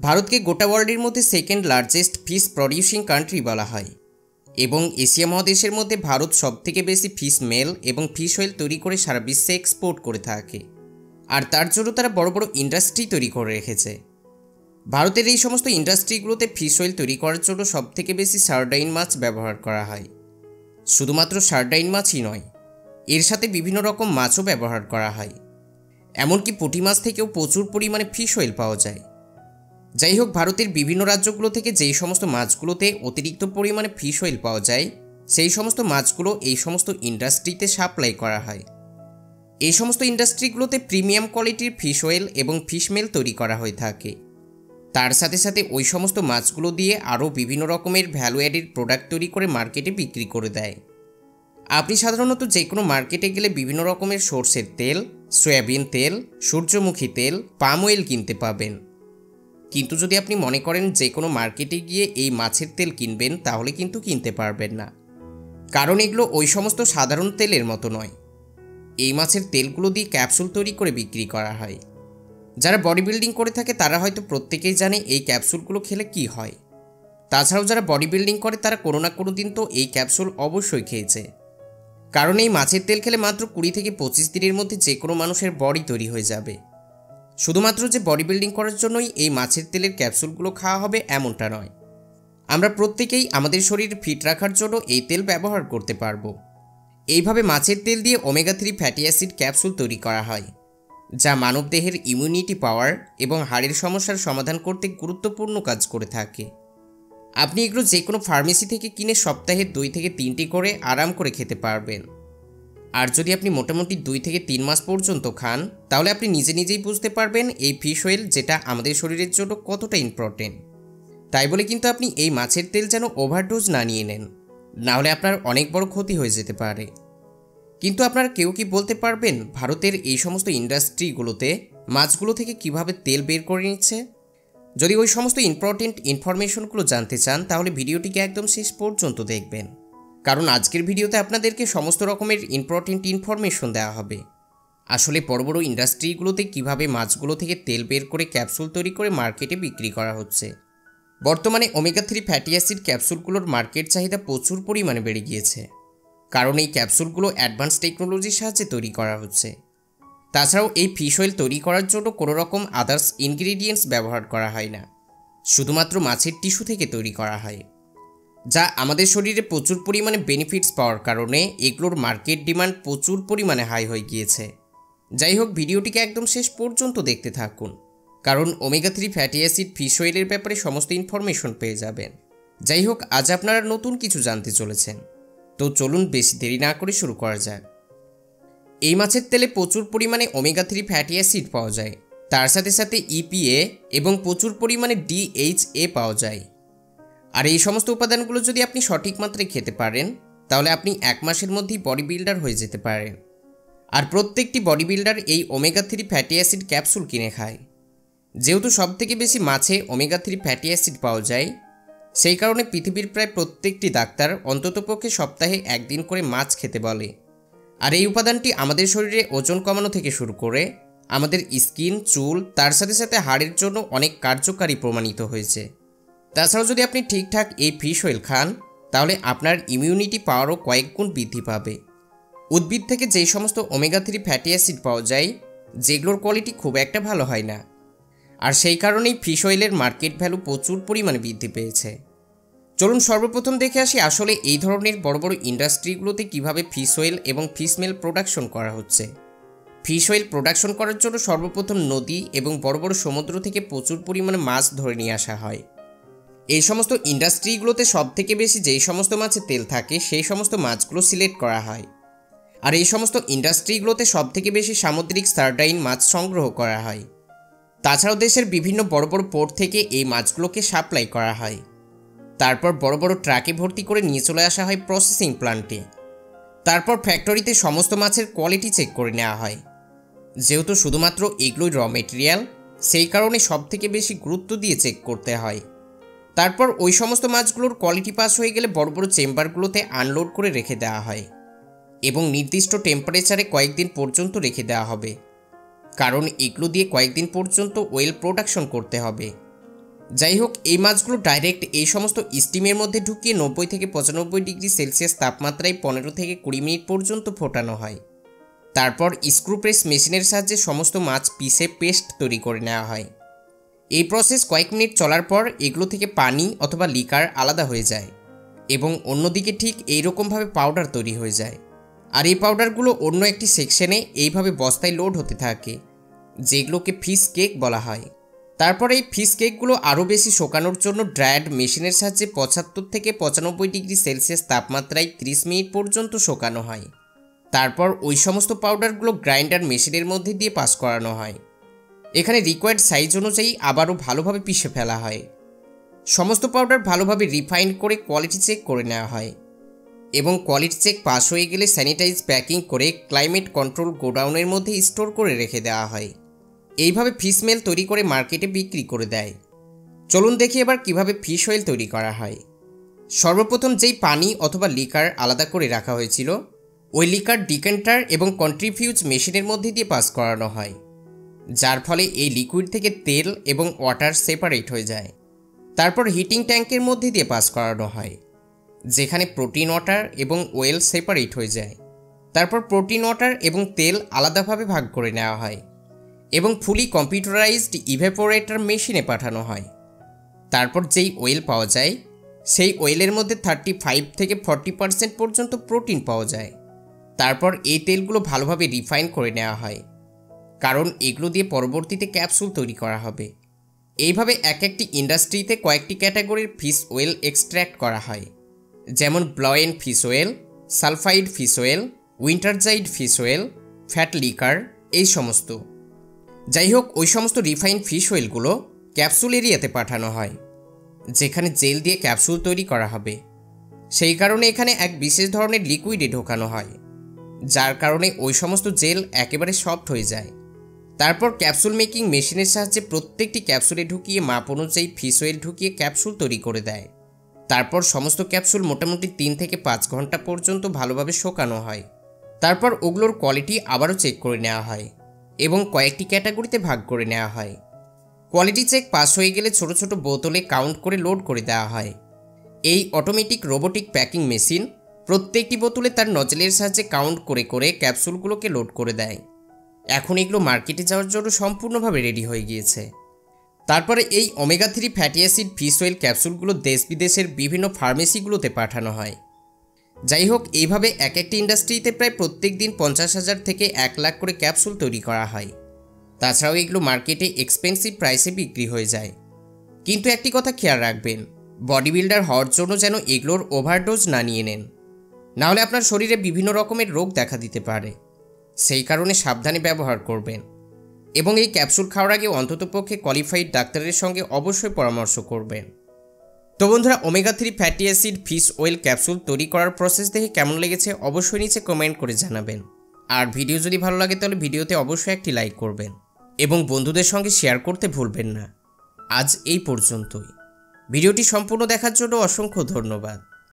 ভারতকে গোটা ওয়ার্ল্ডের মধ্যে second largest fish producing country বলা হয় এবং এশিয়া মহাদেশের মধ্যে ভারত সবথেকে বেশি ফিশ মেল এবং ফিশ অয়েল তৈরি করে সারা বিশ্বে এক্সপোর্ট করে থাকে। আর তার জন্য তারা বড় বড় ইন্ডাস্ট্রি তৈরি করে রেখেছে। ভারতের এই সমস্ত ইন্ডাস্ট্রিগুলোতে ফিশ অয়েল তৈরি করার জন্য সবথেকে বেশি সার্ডাইন মাছ ব্যবহার করা হয়। শুধুমাত্র সার্ডাইন মাছই নয়, এর সাথে বিভিন্ন রকম মাছও ব্যবহার করা হয়। এমনকি পুঁটি মাছ থেকেও প্রচুর পরিমাণে ফিশ অয়েল পাওয়া যায়। যাই হোক, ভারতের বিভিন্ন রাজ্যগুলো থেকে যেই সমস্ত মাছগুলোতে অতিরিক্ত পরিমাণে ফিশ অয়েল পাওয়া যায় সেই সমস্ত মাছগুলো এই সমস্ত ইন্ডাস্ট্রিতে সাপ্লাই করা হয়। এই সমস্ত ইন্ডাস্ট্রিগুলোতে প্রিমিয়াম কোয়ালিটির ফিশ অয়েল এবং ফিশ মেল তৈরি করা হয়ে থাকে। তার সাথে সাথে ওই সমস্ত মাছগুলো দিয়ে আরও বিভিন্ন রকমের ভ্যালু অ্যাডেড প্রোডাক্ট তৈরি করে মার্কেটে বিক্রি করে দেয়। আপনি সাধারণত যে কোনো মার্কেটে গেলে বিভিন্ন রকমের সরষের তেল, সয়াবিন তেল, সূর্যমুখী তেল, পাম অয়েল কিনতে পাবেন। কিন্তু যদি আপনি মনে করেন যে কোনো মার্কেটে গিয়ে এই মাছের তেল কিনবেন, তাহলে কিন্তু কিনতে পারবেন না, কারণ এগুলো ওই সমস্ত সাধারণ তেলের মতো নয়। এই মাছের তেলগুলো দিয়ে ক্যাপসুল তৈরি করে বিক্রি করা হয়। যারা বডি বিল্ডিং করে থাকে তারা হয়তো প্রত্যেকেই জানে এই ক্যাপসুলগুলো খেলে কি হয়। তাছাড়াও যারা বডি বিল্ডিং করে তারা কোনো না কোনো দিন তো এই ক্যাপসুল অবশ্যই খেয়েছে, কারণ এই মাছের তেল খেলে মাত্র 20 থেকে 25 দিনের মধ্যে যে কোনো মানুষের বডি তৈরি হয়ে যাবে। শুধুমাত্র যে বডি বিল্ডিং করার জন্যই এই মাছের তেলের ক্যাপসুলগুলো খাওয়া হবে এমনটা নয়। আমরা প্রত্যেকেই আমাদের শরীর ফিট রাখার জন্য এই তেল ব্যবহার করতে পারবো। এইভাবে মাছের তেল দিয়ে ওমেগা 3 ফ্যাটি অ্যাসিড ক্যাপসুল তৈরি করা হয়, যা মানবদেহের ইমিউনিটি পাওয়ার এবং হাড়ের সমস্যার সমাধান করতে গুরুত্বপূর্ণ কাজ করে থাকে। আপনি এগুলো যে কোনো ফার্মেসি থেকে কিনে সপ্তাহে 2 থেকে 3টি করে আরাম করে খেতে পারবেন। আর যদি আপনি মোটামুটি 2 থেকে 3 মাস পর্যন্ত খান, তাহলে আপনি নিজে নিজেই বুঝতে পারবেন এই ফিশ অয়েল যেটা আমাদের শরীরের জন্য কতটা ইম্পর্টেন্ট। তাই বলে কিন্তু আপনি এই মাছের তেল যেন ওভারডোজ না নিয়ে নেন, নাহলে আপনার অনেক বড় ক্ষতি হয়ে যেতে পারে। কিন্তু আপনারা কেউ কি বলতে পারবেন ভারতের এই সমস্ত ইন্ডাস্ট্রিগুলোতে মাছগুলো থেকে কিভাবে তেল বের করে নিচ্ছে? যদি ওই সমস্ত ইম্পর্টেন্ট ইনফরমেশনগুলো জানতে চান, তাহলে ভিডিওটিকে একদম শেষ পর্যন্ত দেখবেন, কারণ আজকের ভিডিওতে আপনাদেরকে সমস্ত রকমের ইম্পর্টেন্ট ইনফরমেশন দেওয়া হবে। আসলে বড় বড় ইন্ডাস্ট্রিগুলোতে কিভাবে মাছগুলো থেকে তেল বের করে ক্যাপসুল তৈরি করে মার্কেটে বিক্রি করা হচ্ছে। বর্তমানে ওমেগা 3 ফ্যাটি অ্যাসিড ক্যাপসুলগুলোর মার্কেট চাহিদা প্রচুর পরিমাণে বেড়ে গিয়েছে, কারণ এই ক্যাপসুলগুলো অ্যাডভান্স টেকনোলজির সাহায্যে তৈরি করা হচ্ছে। তাছাড়াও এই ফিশ অয়েল তৈরি করার জন্য কোনো রকম আদার্স ইনগ্রিডিয়েন্টস ব্যবহার করা হয় না, শুধুমাত্র মাছের টিস্যু থেকে তৈরি করা হয়, যা আমাদের শরীরে প্রচুর পরিমাণে বেনিফিটস পাওয়ার কারণে এগুলোর মার্কেট ডিমান্ড প্রচুর পরিমাণে হাই হয়ে গিয়েছে। যাই হোক, ভিডিওটিকে একদম শেষ পর্যন্ত দেখতে থাকুন, কারণ ওমেগা 3 ফ্যাটি অ্যাসিড ফিশ অয়েলের ব্যাপারে সমস্ত ইনফরমেশন পেয়ে যাবেন। যাই হোক, আজ আপনারা নতুন কিছু জানতে চলেছেন, তো চলুন বেশি দেরি না করে শুরু করা যাক। এই মাছের তেলে প্রচুর পরিমাণে ওমেগা 3 ফ্যাটি অ্যাসিড পাওয়া যায়, তার সাথে সাথে ইপিএ এবং প্রচুর পরিমাণে ডিএইচএ পাওয়া যায়। আর এই সমস্ত উপাদানগুলো যদি আপনি সঠিক মাত্রায় খেতে পারেন, তাহলে আপনি 1 মাসের মধ্যেই বডি বিল্ডার হয়ে যেতে পারেন। আর প্রত্যেকটি বডি বিল্ডার এই ওমেগা 3 ফ্যাটি অ্যাসিড ক্যাপসুল কিনে খায়। যেহেতু সবথেকে বেশি মাছে ওমেগা 3 ফ্যাটি অ্যাসিড পাওয়া যায়, সেই কারণে পৃথিবীর প্রায় প্রত্যেকটি ডাক্তার অন্ততপক্ষে সপ্তাহে 1 দিন করে মাছ খেতে বলে। আর এই উপাদানটি আমাদের শরীরে ওজন কমানো থেকে শুরু করে আমাদের স্কিন, চুল, তার সাথে সাথে হাড়ের জন্য অনেক কার্যকারী প্রমাণিত হয়েছে। তাছাড়াও যদি আপনি ঠিকঠাক এই ফিশ অয়েল খান, তাহলে আপনার ইমিউনিটি পাওয়ারও কয়েক গুণ বৃদ্ধি পাবে। উদ্ভিদ থেকে যেই সমস্ত ওমেগা 3 ফ্যাটি অ্যাসিড পাওয়া যায়, যেগুলোর কোয়ালিটি খুব একটা ভালো হয় না, আর সেই কারণেই ফিশ অয়েলের মার্কেট ভ্যালু প্রচুর পরিমাণে বৃদ্ধি পেয়েছে। চলুন সর্বপ্রথম দেখে আসি আসলে এই ধরনের বড় বড় ইন্ডাস্ট্রিগুলোতে কিভাবে ফিশ অয়েল এবং ফিশ মেল প্রোডাকশন করা হচ্ছে। ফিশ অয়েল প্রোডাকশন করার জন্য সর্বপ্রথম নদী এবং বড় বড় সমুদ্র থেকে প্রচুর পরিমাণে মাছ ধরে নিয়ে আসা হয়। এই সমস্ত ইন্ডাস্ট্রিগুলোতে সবথেকে বেশি যেই সমস্ত মাছের তেল থাকে সেই সমস্ত মাছগুলো সিলেক্ট করা হয়। আর এই সমস্ত ইন্ডাস্ট্রিগুলোতে সবথেকে বেশি সামুদ্রিক সার্ডাইন মাছ সংগ্রহ করা হয়। তাছাড়াও দেশের বিভিন্ন বড় বড় পোর্ট থেকে এই মাছগুলোকে সাপ্লাই করা হয়। তারপর বড় বড় ট্রাকে ভর্তি করে নিয়ে চলে আসা হয় প্রসেসিং প্ল্যান্টে। তারপর ফ্যাক্টরিতে সমস্ত মাছের কোয়ালিটি চেক করে নেওয়া হয়। যেহেতু শুধুমাত্র এগুলোই র মেটেরিয়াল, সেই কারণে সবথেকে বেশি গুরুত্ব দিয়ে চেক করতে হয়। তারপর ওই সমস্ত মাছগুলোর কোয়ালিটি পাস হয়ে গেলে বড় বড় চেম্বারগুলোতে আনলোড করে রেখে দেওয়া হয় এবং নির্দিষ্ট টেম্পারেচারে কয়েকদিন পর্যন্ত রেখে দেওয়া হবে, কারণ এগুলো দিয়ে কয়েকদিন পর্যন্ত অয়েল প্রোডাকশন করতে হবে। যাই হোক, এই মাছগুলো ডাইরেক্ট এই সমস্ত স্টিমের মধ্যে ঢুকিয়ে 90 থেকে 95 ডিগ্রি সেলসিয়াস তাপমাত্রায় 15 থেকে 20 মিনিট পর্যন্ত ফোটানো হয়। তারপর স্ক্রু প্রেস মেশিনের সাহায্যে সমস্ত মাছ পিসে পেস্ট তৈরি করে নেওয়া হয়। এই প্রসেস কয়েক মিনিট চলার পর এগুলো থেকে পানি অথবা লিকার আলাদা হয়ে যায় এবং অন্যদিকে ঠিক এইরকমভাবে পাউডার তৈরি হয়ে যায়। আর এই পাউডারগুলো অন্য একটি সেকশনে এইভাবে বস্তায় লোড হতে থাকে, যেগুলোকে ফিশ কেক বলা হয়। তারপর এই ফিশ কেকগুলো আরও বেশি শুকানোর জন্য ড্রায়ার মেশিনের সাহায্যে 75 থেকে 95 ডিগ্রি সেলসিয়াস তাপমাত্রায় 30 মিনিট পর্যন্ত শুকানো হয়। তারপর ওই সমস্ত পাউডারগুলো গ্রাইন্ডার মেশিনের মধ্যে দিয়ে পাস করানো হয়। এখানে রিকোয়ার্ড সাইজ অনুযায়ী আবারও ভালোভাবে পিষে ফেলা হয়। সমস্ত পাউডার ভালোভাবে রিফাইন করে কোয়ালিটি চেক করে নেওয়া হয় এবং কোয়ালিটি চেক পাস হয়ে গেলে স্যানিটাইজ প্যাকিং করে ক্লাইমেট কন্ট্রোল গোডাউনের মধ্যে স্টোর করে রেখে দেওয়া হয়। এইভাবে ফিশ মেল তৈরি করে মার্কেটে বিক্রি করে দেয়। চলুন দেখি এবার কিভাবে ফিশ অয়েল তৈরি করা হয়। সর্বপ্রথম যেই পানি অথবা লিকার আলাদা করে রাখা হয়েছিল, ওই লিকার ডিকেন্টার এবং কন্ট্রিফিউজ মেশিনের মধ্যে দিয়ে পাস করানো হয়, যার ফলে এই লিকুইড থেকে তেল এবং ওয়াটার সেপারেট হয়ে যায়। তারপর হিটিং ট্যাঙ্কের মধ্যে দিয়ে পাস করানো হয়, যেখানে প্রোটিন ওয়াটার এবং ওয়েল সেপারেট হয়ে যায়। তারপর প্রোটিন ওয়াটার এবং তেল আলাদাভাবে ভাগ করে নেওয়া হয় এবং ফুলি কম্পিউটারাইজড ইভেপোরেটর মেশিনে পাঠানো হয়। তারপর যেই ওয়েল পাওয়া যায়, সেই ওয়েলের মধ্যে 35 থেকে 40% পর্যন্ত প্রোটিন পাওয়া যায়। তারপর এই তেলগুলো ভালোভাবে রিফাইন করে নেওয়া হয়, কারণ এগুলো দিয়ে পরবর্তীতে ক্যাপসুল তৈরি করা হবে। এইভাবে এক একটি ইন্ডাস্ট্রিতে কয়েকটি ক্যাটাগরির ফিশ অয়েল এক্সট্র্যাক্ট করা হয়, যেমন blown fish oil, sulphide fish oil, winterized fish oil, fat liquor, এই সমস্ত। যাই হোক, ওই সমস্ত রিফাইন ফিশ অয়েলগুলো ক্যাপসুল এরিয়াতে পাঠানো হয়, যেখানে জেল দিয়ে ক্যাপসুল তৈরি করা হবে। সেই কারণে এখানে এক বিশেষ ধরনের লিকুইডে ঢোকানো হয়, যার কারণে ওই সমস্ত জেল একেবারে সফট হয়ে যায়। তারপর ক্যাপসুল মেকিং মেশিনের সাহায্যে প্রত্যেকটি ক্যাপসুলে ঢুকিয়ে মাপ অনুযায়ী ফিশ অয়েল ঢুকিয়ে ক্যাপসুল তৈরি করে দেয়। তারপর সমস্ত ক্যাপসুল মোটামুটি 3 থেকে 5 ঘন্টা পর্যন্ত ভালোভাবে শুকানো হয়। তারপর ওগুলোর কোয়ালিটি আবারও চেক করে নেওয়া হয় এবং কয়েকটি ক্যাটাগরিতে ভাগ করে নেওয়া হয়। কোয়ালিটি চেক পাস হয়ে গেলে ছোট ছোট বোতলে কাউন্ট করে লোড করে দেওয়া হয়। এই অটোমেটিক রোবোটিক প্যাকিং মেশিন প্রত্যেকটি বোতলে তার নজলের সাহায্যে কাউন্ট করে করে ক্যাপসুলগুলোকে লোড করে দেয়। এখন এগুলো মার্কেটে যাওয়ার জন্য সম্পূর্ণভাবে রেডি হয়ে গিয়েছে। তারপরে এই omega 3 fatty acid fish oil ক্যাপসুলগুলো দেশ বিদেশের বিভিন্ন ফার্মেসিগুলোতে পাঠানো হয়। যাই হোক, এইভাবে এক একটি ইন্ডাস্ট্রিতে প্রায় প্রত্যেক দিন 50,000 থেকে 1 লাখ করে ক্যাপসুল তৈরি করা হয়। তাছাড়াও এগুলো মার্কেটে এক্সপেন্সিভ প্রাইসে বিক্রি হয়ে যায়। কিন্তু একটি কথা খেয়াল রাখবেন, বডি বিল্ডার হওয়ার জন্য যেন এগুলোর ওভারডোজ না নিয়ে নেন, নাহলে আপনার শরীরে বিভিন্ন রকমের রোগ দেখা দিতে পারে। সেই কারণে সাবধানে ব্যবহার করবেন এবং এই ক্যাপসুল খাওয়ার আগে অন্ততপক্ষে কোয়ালিফাইড ডাক্তারের সঙ্গে অবশ্যই পরামর্শ করবেন। তো বন্ধুরা, omega 3 fatty acid fish oil capsule তৈরি করার প্রসেস দেখে কেমন লেগেছে অবশ্যই নিচে কমেন্ট করে জানাবেন। আর ভিডিও যদি ভালো লাগে তাহলে ভিডিওতে অবশ্যই একটি লাইক করবেন এবং বন্ধুদের সঙ্গে শেয়ার করতে ভুলবেন না। আজ এই পর্যন্তই। ভিডিওটি সম্পূর্ণ দেখার জন্য অসংখ্য ধন্যবাদ।